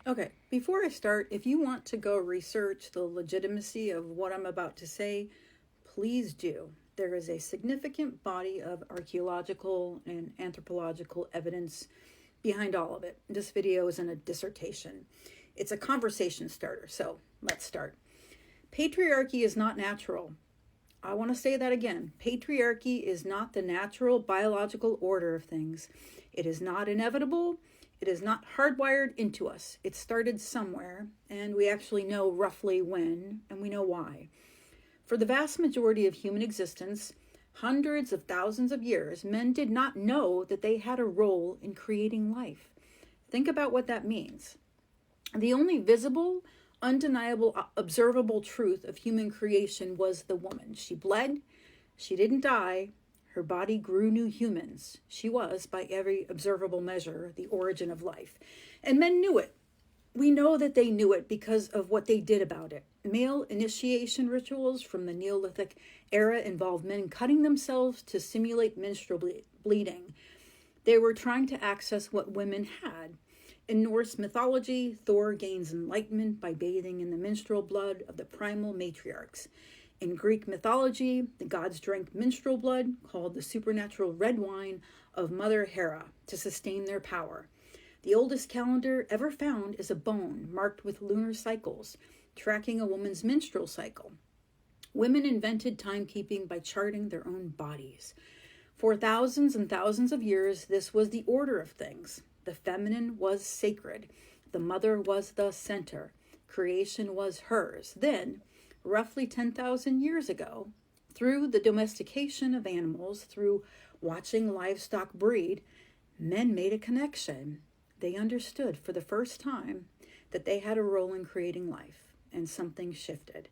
Okay, before I start, if you want to go research the legitimacy of what I'm about to say, please do. There is a significant body of archaeological and anthropological evidence behind all of it. This video isn't a dissertation, it's a conversation starter. So let's start. Patriarchy is not natural. I want to say that again. Patriarchy is not the natural biological order of things. It is not inevitable. It is not hardwired into us. It started somewhere, and we actually know roughly when, and we know why. For the vast majority of human existence, hundreds of thousands of years, men did not know that they had a role in creating life. Think about what that means. The only visible, undeniable, observable truth of human creation was the woman. She bled, she didn't die, her body grew new humans. She was, by every observable measure, the origin of life. And men knew it. We know that they knew it because of what they did about it. Male initiation rituals from the Neolithic era involved men cutting themselves to simulate menstrual bleeding. They were trying to access what women had. In Norse mythology, Thor gains enlightenment by bathing in the menstrual blood of the primal matriarchs. In Greek mythology, the gods drank menstrual blood, called the supernatural red wine of Mother Hera, to sustain their power. The oldest calendar ever found is a bone marked with lunar cycles, tracking a woman's menstrual cycle. Women invented timekeeping by charting their own bodies. For thousands and thousands of years, this was the order of things. The feminine was sacred. The mother was the center. Creation was hers. Then, roughly 10,000 years ago, through the domestication of animals, through watching livestock breed, men made a connection. They understood for the first time that they had a role in creating life, and something shifted.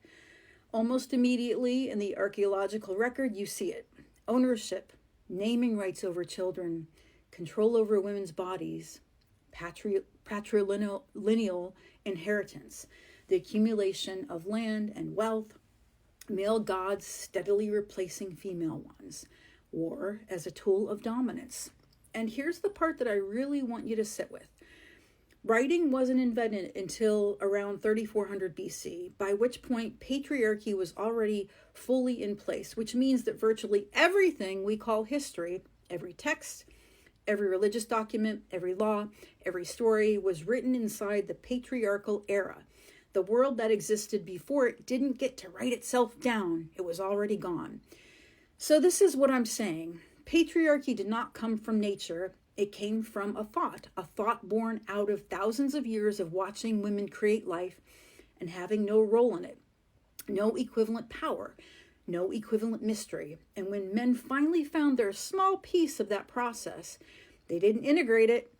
Almost immediately in the archaeological record, you see it. Ownership, naming rights over children, control over women's bodies, patrilineal inheritance, the accumulation of land and wealth, male gods steadily replacing female ones, war as a tool of dominance. And here's the part that I really want you to sit with. Writing wasn't invented until around 3400 BC, by which point patriarchy was already fully in place, which means that virtually everything we call history, every text, every religious document, every law, every story was written inside the patriarchal era. The world that existed before it didn't get to write itself down. It was already gone. So this is what I'm saying. Patriarchy did not come from nature. It came from a thought born out of thousands of years of watching women create life and having no role in it, no equivalent power, no equivalent mystery. And when men finally found their small piece of that process, they didn't integrate it,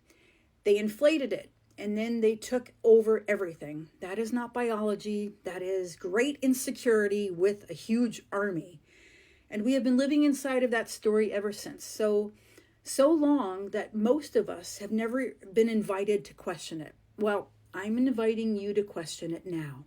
they inflated it, and then they took over everything. That is not biology. That is great insecurity with a huge army. And we have been living inside of that story ever since. So long that most of us have never been invited to question it. Well, I'm inviting you to question it now.